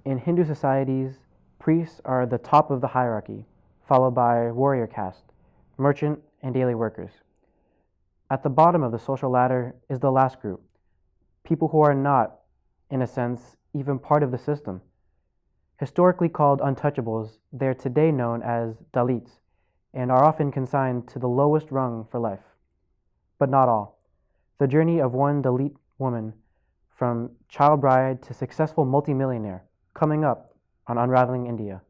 In Hindu societies, priests are the top of the hierarchy, followed by warrior caste, merchant, and daily workers. At the bottom of the social ladder is the last group, people who are not, in a sense, even part of the system. Historically called untouchables, they are today known as Dalits and are often consigned to the lowest rung for life. But not all. The journey of one Dalit woman from child bride to successful multimillionaire, coming up on Unraveling India.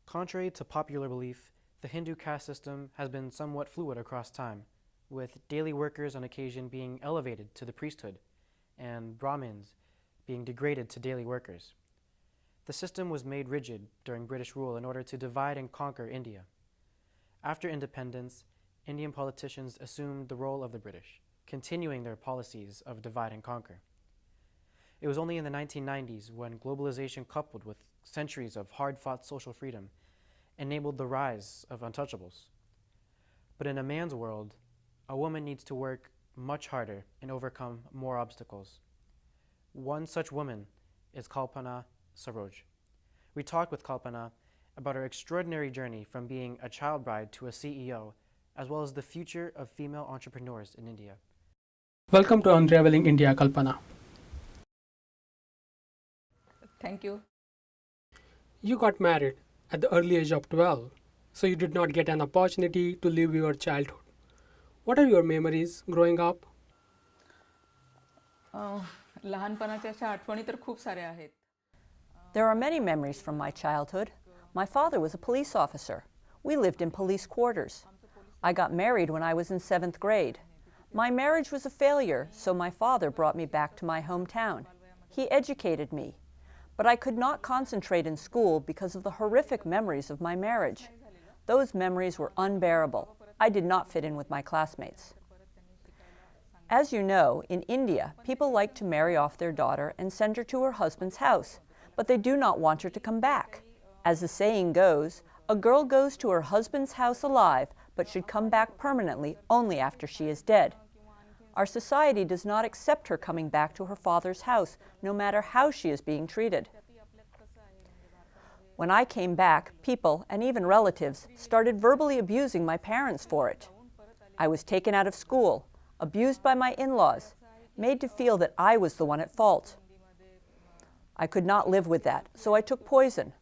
Contrary to popular belief, the Hindu caste system has been somewhat fluid across time, with daily workers on occasion being elevated to the priesthood, and Brahmins being degraded to daily workers. The system was made rigid during British rule in order to divide and conquer India. After independence, Indian politicians assumed the role of the British, continuing their policies of divide and conquer. It was only in the 1990s when globalization coupled with centuries of hard-fought social freedom enabled the rise of untouchables. But in a man's world, a woman needs to work much harder and overcome more obstacles. One such woman is Kalpana Saroj. We talked with Kalpana about her extraordinary journey from being a child bride to a CEO, as well as the future of female entrepreneurs in India. Welcome to Unraveling India, Kalpana. Thank you. You got married at the early age of 12, so you did not get an opportunity to live your childhood. What are your memories growing up? लहानपणाच्या अशा आठवणी तर खूप साऱ्या आहेत. There are many memories from my childhood. My father was a police officer. We lived in police quarters. I got married when I was in 7th grade. My marriage was a failure, so my father brought me back to my hometown. He educated me. But I could not concentrate in school because of the horrific memories of my marriage. Those memories were unbearable. I did not fit in with my classmates. As you know, in India, people like to marry off their daughter and send her to her husband's house, but they do not want her to come back. As the saying goes, a girl goes to her husband's house alive, but should come back permanently only after she is dead. Our society does not accept her coming back to her father's house, no matter how she is being treated. When I came back, people, and even relatives, started verbally abusing my parents for it. I was taken out of school, abused by my in-laws, made to feel that I was the one at fault. I could not live with that, so I took poison.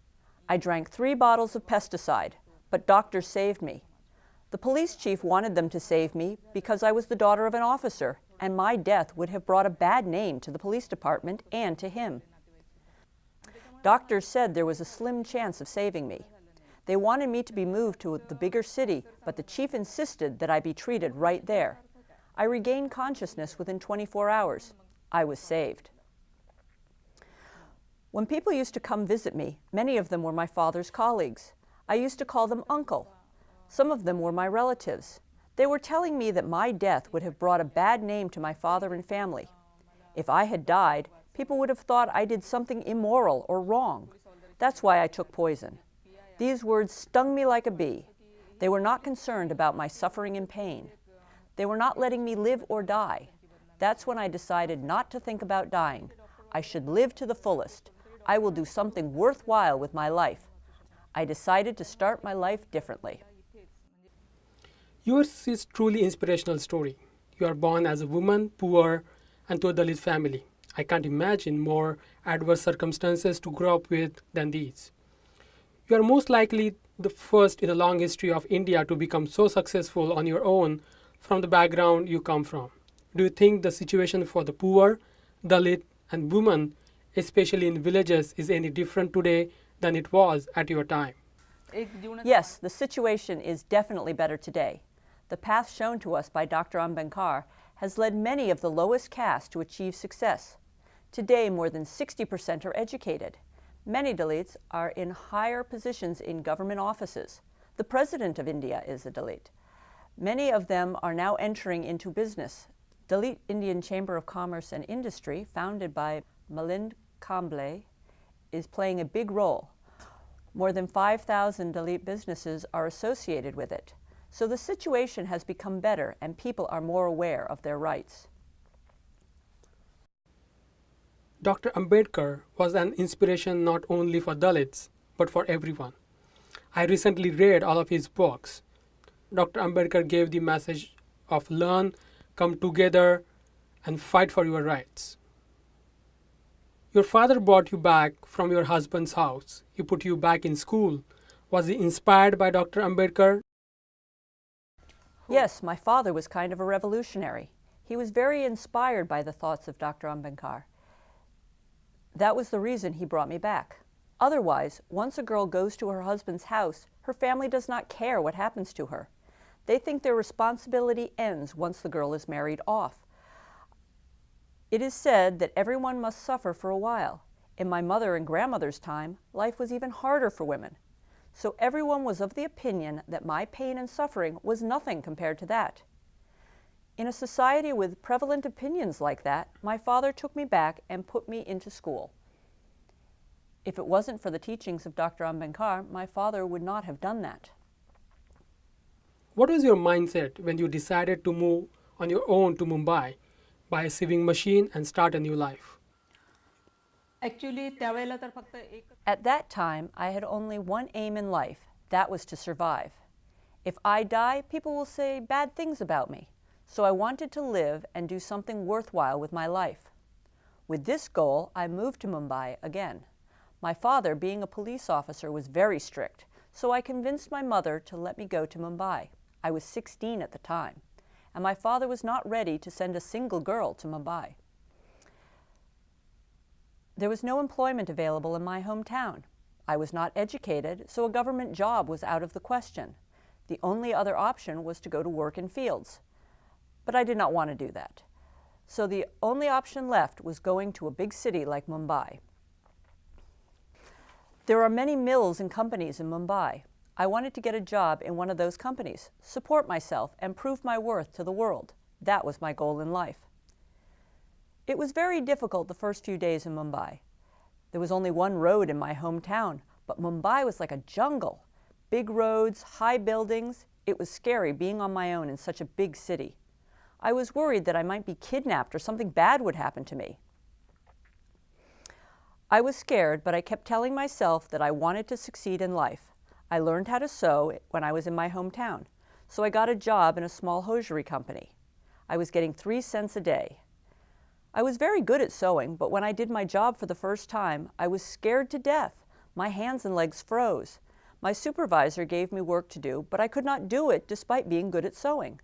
I drank 3 bottles of pesticide, but doctors saved me. The police chief wanted them to save me because I was the daughter of an officer, and my death would have brought a bad name to the police department and to him. Doctors said there was a slim chance of saving me. They wanted me to be moved to the bigger city, but the chief insisted that I be treated right there. I regained consciousness within 24 hours. I was saved. When people used to come visit me, many of them were my father's colleagues. I used to call them uncle. Some of them were my relatives. They were telling me that my death would have brought a bad name to my father and family. If I had died, people would have thought I did something immoral or wrong. That's why I took poison. These words stung me like a bee. They were not concerned about my suffering and pain. They were not letting me live or die. That's when I decided not to think about dying. I should live to the fullest. I will do something worthwhile with my life. I decided to start my life differently. Yours is truly inspirational story. You are born as a woman, poor, and to a Dalit family. I can't imagine more adverse circumstances to grow up with than these. You are most likely the first in a long history of India to become so successful on your own from the background you come from. Do you think the situation for the poor, Dalit, and women, especially in villages, is any different today than it was at your time? Yes, the situation is definitely better today. The path shown to us by Dr. Ambedkar has led many of the lowest castes to achieve success. Today, more than 60% are educated. Many Dalits are in higher positions in government offices. The president of India is a Dalit. Many of them are now entering into business. Dalit Indian Chamber of Commerce and Industry, founded by Milind Kamble, is playing a big role. More than 5,000 Dalit businesses are associated with it. So the situation has become better and people are more aware of their rights. Dr. Ambedkar was an inspiration not only for Dalits, but for everyone. I recently read all of his books. Dr. Ambedkar gave the message of learn, come together, and fight for your rights. Your father brought you back from your husband's house. He put you back in school. Was he inspired by Dr. Ambedkar? Yes, my father was kind of a revolutionary. He was very inspired by the thoughts of Dr. Ambedkar. That was the reason he brought me back. Otherwise, once a girl goes to her husband's house, her family does not care what happens to her. They think their responsibility ends once the girl is married off. It is said that everyone must suffer for a while. In my mother and grandmother's time, life was even harder for women. So everyone was of the opinion that my pain and suffering was nothing compared to that. In a society with prevalent opinions like that, my father took me back and put me into school. If it wasn't for the teachings of Dr. Ambedkar, my father would not have done that. What was your mindset when you decided to move on your own to Mumbai, buy a sewing machine and start a new life? Actually त्यावेळेला तर फक्त एक At that time, I had only one aim in life. That was to survive. If I die, people will say bad things about me. So I wanted to live and do something worthwhile with my life. With this goal, I moved to Mumbai again. My father, being a police officer, was very strict, so I convinced my mother to let me go to Mumbai. I was 16 at the time, and my father was not ready to send a single girl to Mumbai. There was no employment available in my hometown. I was not educated, so a government job was out of the question. The only other option was to go to work in fields. But I did not want to do that. So the only option left was going to a big city like Mumbai. There are many mills and companies in Mumbai. I wanted to get a job in one of those companies, support myself, and prove my worth to the world. That was my goal in life. It was very difficult the first few days in Mumbai. There was only one road in my hometown, but Mumbai was like a jungle. Big roads, high buildings. It was scary being on my own in such a big city. I was worried that I might be kidnapped or something bad would happen to me. I was scared, but I kept telling myself that I wanted to succeed in life. I learned how to sew when I was in my hometown, so I got a job in a small hosiery company. I was getting 3 cents a day. I was very good at sewing, but when I did my job for the first time, I was scared to death. My hands and legs froze. My supervisor gave me work to do, but I could not do it despite being good at sewing.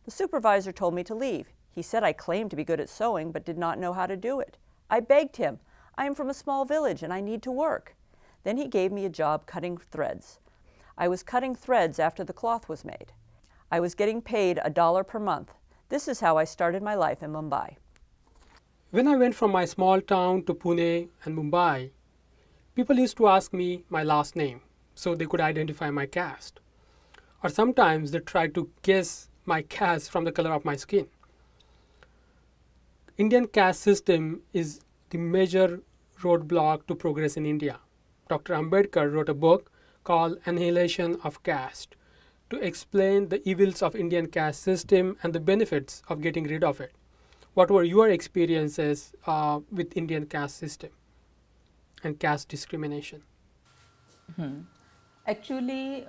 The supervisor told me to leave. He said I claimed to be good at sewing, but did not know how to do it. I begged him. I am from a small village and I need to work. Then he gave me a job cutting threads. I was cutting threads after the cloth was made. I was getting paid $1 per month. This is how I started my life in Mumbai. When I went from my small town to Pune and Mumbai, people used to ask me my last name so they could identify my caste. Or sometimes they tried to guess my caste from the color of my skin. Indian caste system is the major roadblock to progress in India. Dr. Ambedkar wrote a book called Annihilation of Caste to explain the evils of Indian caste system and the benefits of getting rid of it. What were your experiences with Indian caste system and caste discrimination? Actually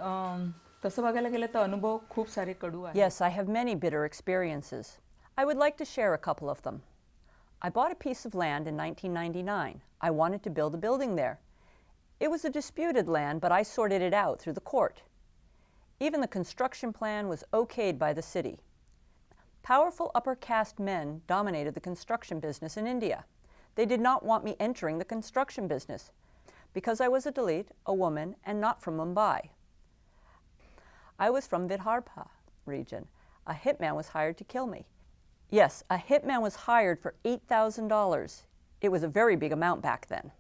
तसं बघायला गेलं तर अनुभव खूप सारे कडू आहेत. Yes, I have many bitter experiences. I would like to share a couple of them. I bought a piece of land in 1999. I wanted to build a building there. It was a disputed land, but I sorted it out through the court. Even the construction plan was okayed by the city. Powerful upper caste men dominated the construction business in India. They did not want me entering the construction business because I was a Dalit, a woman, and not from Mumbai. I was from Vidarbha region. A hitman was hired to kill me. Yes, a hitman was hired for $8,000. It was a very big amount back then.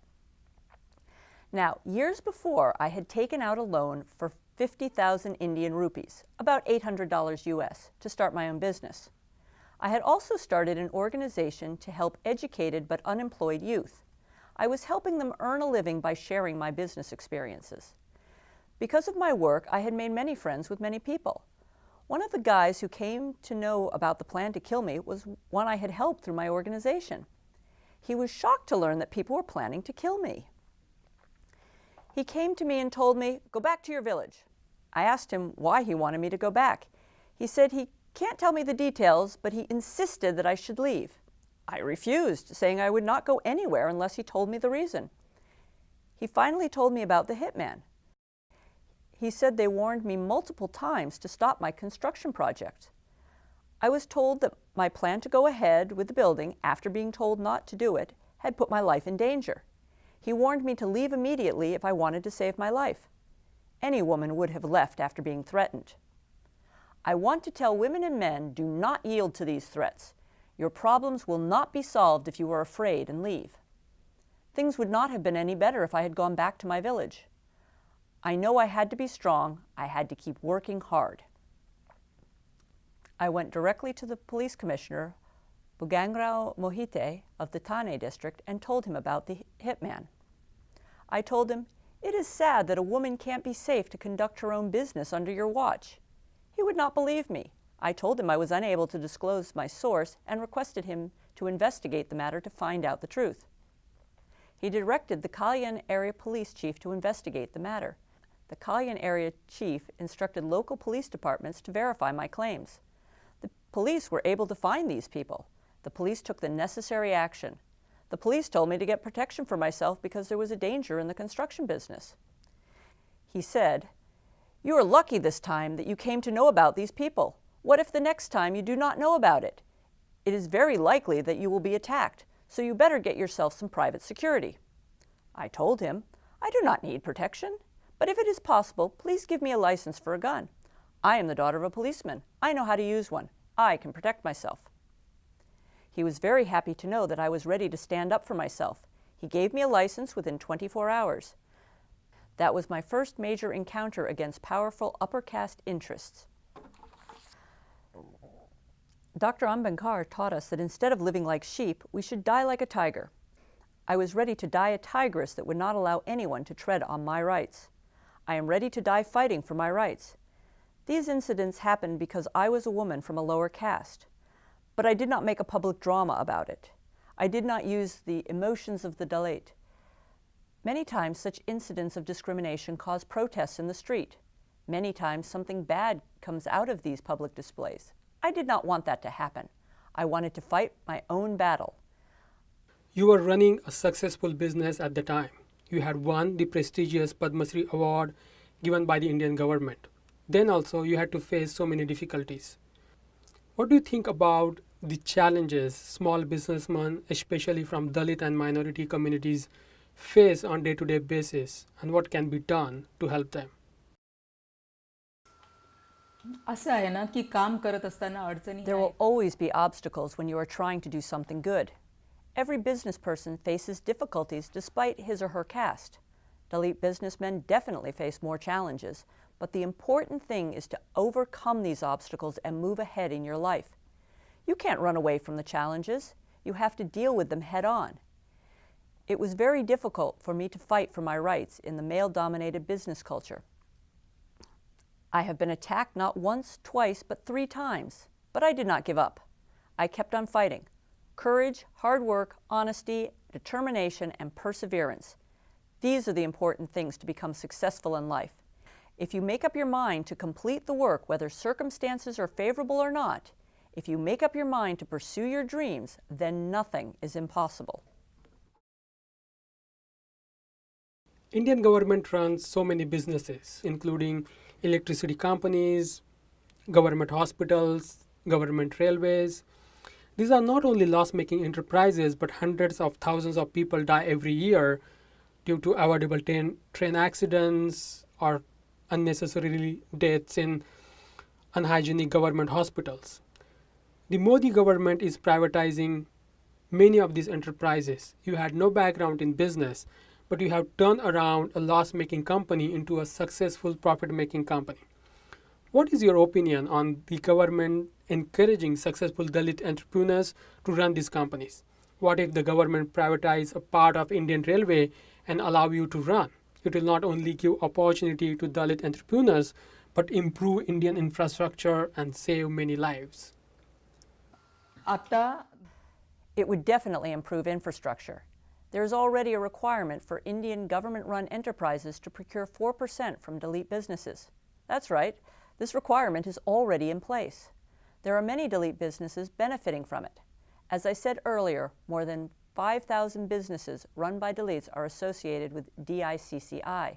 Now, years before, I had taken out a loan for 50,000 Indian rupees, about $800 US, to start my own business. I had also started an organization to help educated but unemployed youth. I was helping them earn a living by sharing my business experiences. Because of my work, I had made many friends with many people. One of the guys who came to know about the plan to kill me was one I had helped through my organization. He was shocked to learn that people were planning to kill me. He came to me and told me, "Go back to your village." I asked him why he wanted me to go back. He said he can't tell me the details, but he insisted that I should leave. I refused, saying I would not go anywhere unless he told me the reason. He finally told me about the hitman. He said they warned me multiple times to stop my construction project. I was told that my plan to go ahead with the building, after being told not to do it, had put my life in danger. He warned me to leave immediately if I wanted to save my life. Any woman would have left after being threatened. I want to tell women and men, do not yield to these threats. Your problems will not be solved if you are afraid and leave. Things would not have been any better if I had gone back to my village. I know I had to be strong. I had to keep working hard. I went directly to the police commissioner, Bugangrao Mohite of the Thane district, and told him about the hitman. I told him, "It is sad that a woman can't be safe to conduct her own business under your watch." He would not believe me. I told him I was unable to disclose my source and requested him to investigate the matter to find out the truth. He directed the Kalyan area police chief to investigate the matter. The Kalyan area chief instructed local police departments to verify my claims. The police were able to find these people. The police took the necessary action. The police told me to get protection for myself because there was a danger in the construction business. He said, "You are lucky this time that you came to know about these people. What if the next time you do not know about it? It is very likely that you will be attacked, so you better get yourself some private security." I told him, "I do not need protection, but if it is possible, please give me a license for a gun. I am the daughter of a policeman. I know how to use one. I can protect myself." He was very happy to know that I was ready to stand up for myself. He gave me a license within 24 hours. That was my first major encounter against powerful upper caste interests. Dr. Ambedkar taught us that instead of living like sheep, we should die like a tiger. I was ready to die a tigress that would not allow anyone to tread on my rights. I am ready to die fighting for my rights. These incidents happened because I was a woman from a lower caste. But I did not make a public drama about it. I did not use the emotions of the Dalit. Many times such incidents of discrimination cause protests in the street. Many times something bad comes out of these public displays. I did not want that to happen. I wanted to fight my own battle. You were running a successful business at the time. You had won the prestigious Padma Shri award given by the Indian government. Then also you had to face so many difficulties. What do you think about the challenges small businessmen, especially from Dalit and minority communities, face on day-to-day basis, and what can be done to help them? असं आहे ना की काम करत असताना अडचणी There will always be obstacles when you are trying to do something good. Every business person faces difficulties despite his or her caste. Dalit businessmen definitely face more challenges, but the important thing is to overcome these obstacles and move ahead in your life. You can't run away from the challenges. You have to deal with them head on. It was very difficult for me to fight for my rights in the male-dominated business culture. I have been attacked not once, twice, but 3 times, but I did not give up. I kept on fighting. Courage, hard work, honesty, determination, and perseverance. These are the important things to become successful in life. If you make up your mind to complete the work, whether circumstances are favorable or not, if you make up your mind to pursue your dreams, then nothing is impossible. Indian government runs so many businesses, including electricity companies, government hospitals, government railways. These are not only loss-making enterprises, but hundreds of thousands of people die every year due to avoidable train accidents or unnecessary deaths in unhygienic government hospitals. The Modi government is privatizing many of these enterprises. You had no background in business, but you have turned around a loss-making company into a successful profit-making company. What is your opinion on the government encouraging successful Dalit entrepreneurs to run these companies? What if the government privatize a part of Indian Railway and allow you to run? It will not only give opportunity to Dalit entrepreneurs, but improve Indian infrastructure and save many lives. आता It would definitely improve infrastructure. There is already a requirement for Indian government-run enterprises to procure 4% from Dalit businesses. That's right, this requirement is already in place. There are many Dalit businesses benefiting from it. As I said earlier, more than 5,000 businesses run by Dalits are associated with DICCI.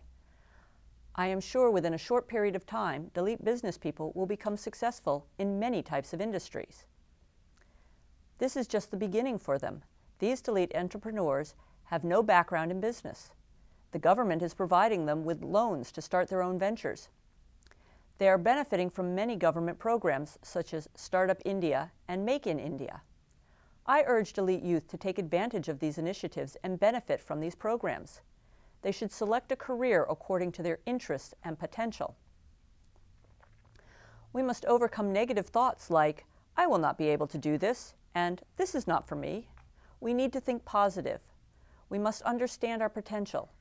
I am sure within a short period of time, Dalit business people will become successful in many types of industries. This is just the beginning for them. These Dalit entrepreneurs have no background in business. The government is providing them with loans to start their own ventures. They are benefiting from many government programs such as Startup India and Make in India. I urge Dalit youth to take advantage of these initiatives and benefit from these programs. They should select a career according to their interests and potential. We must overcome negative thoughts like, I will not be able to do this, and this is not for me. We need to think positive. We must understand our potential.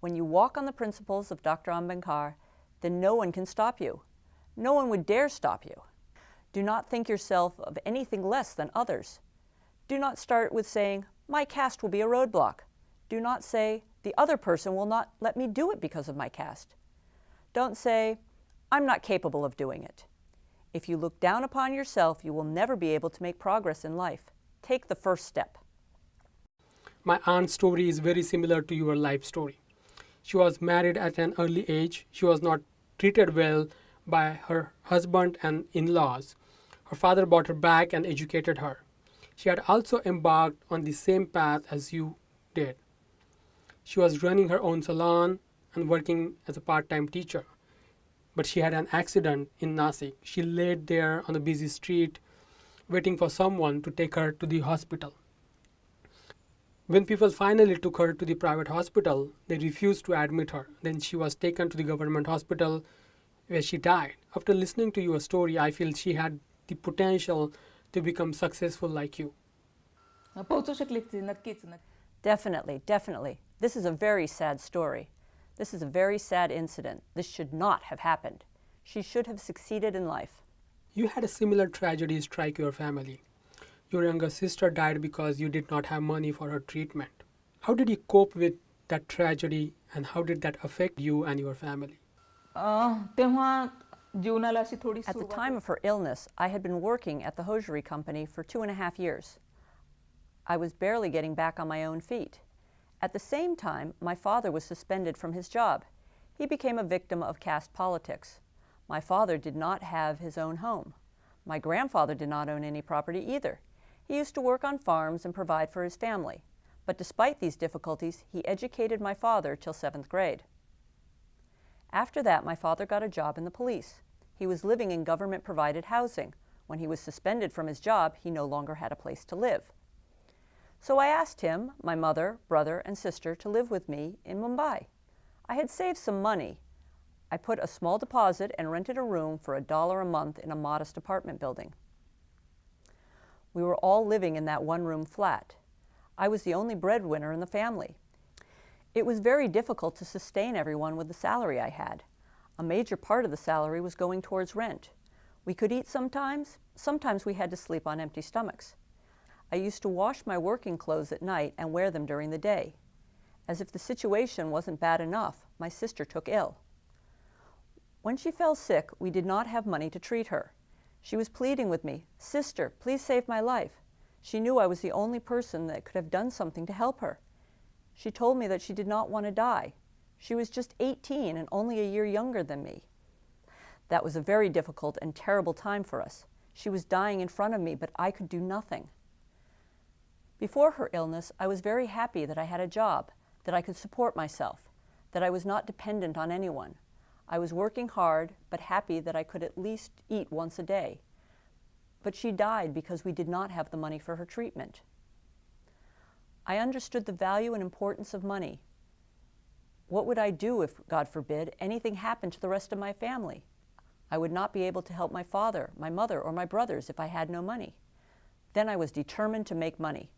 When you walk on the principles of Dr. Ambedkar, then no one can stop you. No one would dare stop you. Do not think yourself of anything less than others. Do not start with saying, my caste will be a roadblock. Do not say, the other person will not let me do it because of my caste. Don't say, I'm not capable of doing it. If you look down upon yourself, you will never be able to make progress in life. Take the first step. My aunt's story is very similar to your life story. She was married at an early age. She was not treated well by her husband and in-laws. Her father brought her back and educated her. She had also embarked on the same path as you did. She was running her own salon and working as a part-time teacher. But she had an accident in Nasik. She laid there on a busy street, waiting for someone to take her to the hospital. When people finally took her to the private hospital, they refused to admit her. Then she was taken to the government hospital where she died. After listening to your story, I feel she had the potential to become successful like you. पोहोचू शकली ती नक्कीच. Definitely, definitely. This is a very sad story. This is a very sad incident. This should not have happened. She should have succeeded in life. You had a similar tragedy strike your family. Your younger sister died because you did not have money for her treatment. How did you cope with that tragedy and how did that affect you and your family? तेव्हा जीवनाला अशी थोडी At the time of her illness, I had been working at the hosiery company for 2.5 years. I was barely getting back on my own feet. At the same time, my father was suspended from his job. He became a victim of caste politics. My father did not have his own home. My grandfather did not own any property either. He used to work on farms and provide for his family. But despite these difficulties, he educated my father till 7th grade. After that, my father got a job in the police. He was living in government-provided housing. When he was suspended from his job, he no longer had a place to live. So I asked him, my mother, brother, and sister to live with me in Mumbai. I had saved some money. I put a small deposit and rented a room for $1 a month in a modest apartment building. We were all living in that one-room flat. I was the only breadwinner in the family. It was very difficult to sustain everyone with the salary I had. A major part of the salary was going towards rent. We could eat sometimes. Sometimes we had to sleep on empty stomachs. I used to wash my working clothes at night and wear them during the day. As if the situation wasn't bad enough, my sister took ill. When she fell sick, we did not have money to treat her. She was pleading with me, "Sister, please save my life." She knew I was the only person that could have done something to help her. She told me that she did not want to die. She was just 18 and only a year younger than me. That was a very difficult and terrible time for us. She was dying in front of me, but I could do nothing. Before her illness, I was very happy that I had a job, that I could support myself, that I was not dependent on anyone. I was working hard, but happy that I could at least eat once a day. But she died because we did not have the money for her treatment. I understood the value and importance of money. What would I do if, God forbid, anything happened to the rest of my family? I would not be able to help my father, my mother, or my brothers if I had no money. Then I was determined to make money.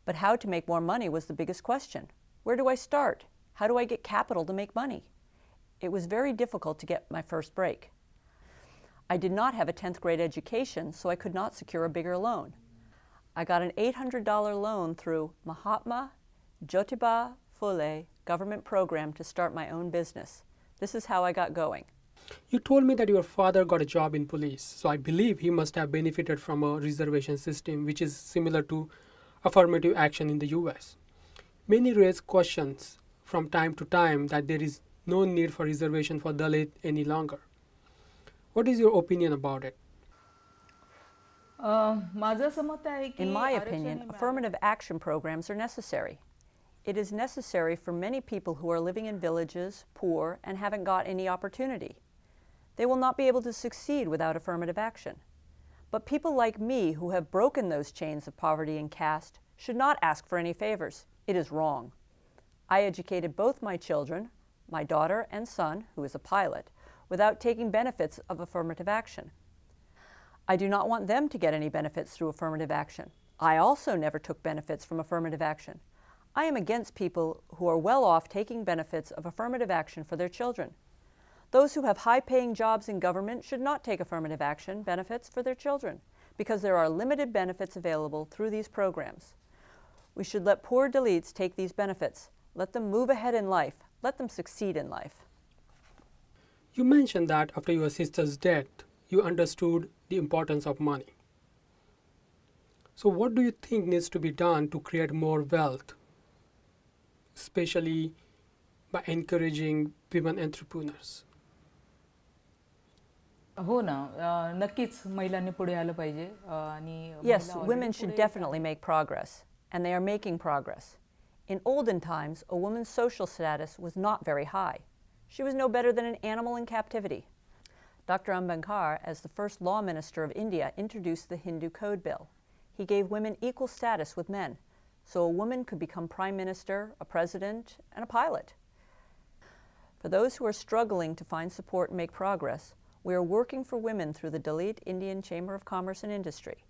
But how to make more money was the biggest question. Where do I start? How do I get capital to make money? It was very difficult to get my first break. I did not have a 10th grade education, so I could not secure a bigger loan. I got an $800 loan through Mahatma Jyotiba Phule government program to start my own business. This is how I got going. You told me that your father got a job in police, so I believe he must have benefited from a reservation system which is similar to affirmative action in the US. Many raise questions from time to time that there is no need for reservation for Dalit any longer. What is your opinion about it? माझं असं मत आहे की In my आरक्षण opinion, hey affirmative action programs are necessary. It is necessary for many people who are living in villages, poor, and haven't got any opportunity. They will not be able to succeed without affirmative action. But people like me who have broken those chains of poverty and caste should not ask for any favors. It is wrong. I educated both my children, my daughter and son, who is a pilot, without taking benefits of affirmative action. I do not want them to get any benefits through affirmative action. I also never took benefits from affirmative action. I am against people who are well off taking benefits of affirmative action for their children. Those who have high-paying jobs in government should not take affirmative action benefits for their children because there are limited benefits available through these programs. We should let poor Dalits take these benefits. Let them move ahead in life. Let them succeed in life. You mentioned that after your sister's death, you understood the importance of money. So what do you think needs to be done to create more wealth, especially by encouraging women entrepreneurs? हो ना नक्कीच महिलांनी पुढे आलं पाहिजे आणि Yes, महिला women already should पुढे definitely make progress, and they are making progress. In olden times, a woman's social status was not very high. She was no better than an animal in captivity. Dr. Ambedkar, as the first law minister of India, introduced the Hindu Code Bill. He gave women equal status with men, so a woman could become prime minister, a president, and a pilot. For those who are struggling to find support and make progress, we are working for women through the Dalit Indian Chamber of Commerce and Industry.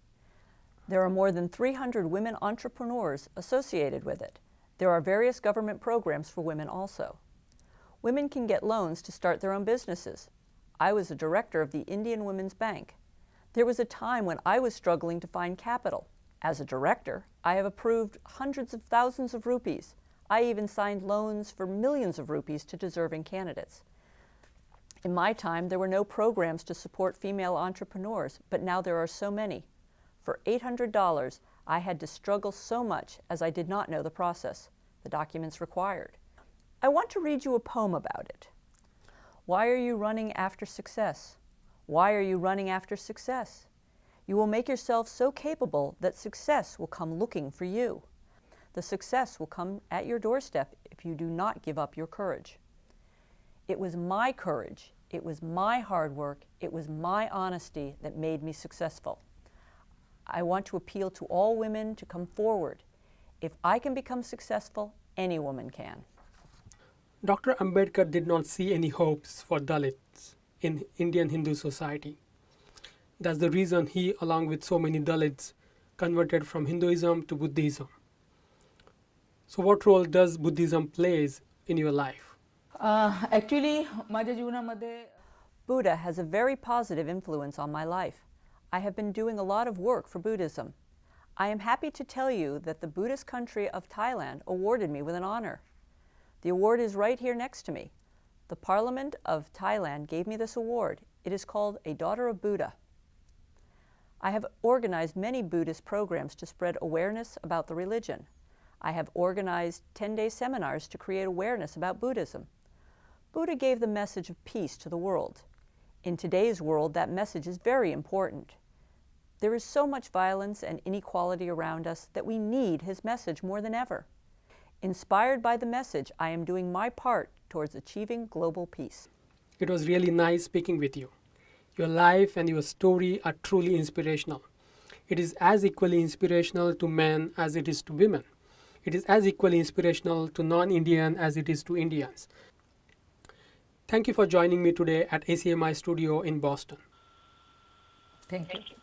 There are more than 300 women entrepreneurs associated with it. There are various government programs for women also. Women can get loans to start their own businesses. I was a director of the Indian Women's Bank. There was a time when I was struggling to find capital. As a director, I have approved hundreds of thousands of rupees. I even signed loans for millions of rupees to deserving candidates. In my time, there were no programs to support female entrepreneurs, but now there are so many. For $800, I had to struggle so much as I did not know the process, the documents required. I want to read you a poem about it. Why are you running after success? Why are you running after success? You will make yourself so capable that success will come looking for you. The success will come at your doorstep if you do not give up your courage. It was my courage, it was my hard work, it was my honesty that made me successful. I want to appeal to all women to come forward. If I can become successful, any woman can. Dr. Ambedkar did not see any hopes for Dalits in Indian Hindu society. That's the reason he, along with so many Dalits, converted from Hinduism to Buddhism. So what role does Buddhism plays in your life? Actually माझ्या जीवनामध्ये Buddha has a very positive influence on my life. I have been doing a lot of work for Buddhism. I am happy to tell you that the Buddhist country of Thailand awarded me with an honor. The award is right here next to me. The Parliament of Thailand gave me this award. It is called a Daughter of Buddha. I have organized many Buddhist programs to spread awareness about the religion. I have organized 10-day seminars to create awareness about Buddhism. Buddha gave the message of peace to the world. In today's world, that message is very important. There is so much violence and inequality around us that we need his message more than ever. Inspired by the message, I am doing my part towards achieving global peace. It was really nice speaking with you. Your life and your story are truly inspirational. It is as equally inspirational to men as it is to women. It is as equally inspirational to non-Indian as it is to Indians. Thank you for joining me today at ACMi studio in Boston. Thank you. Thank you.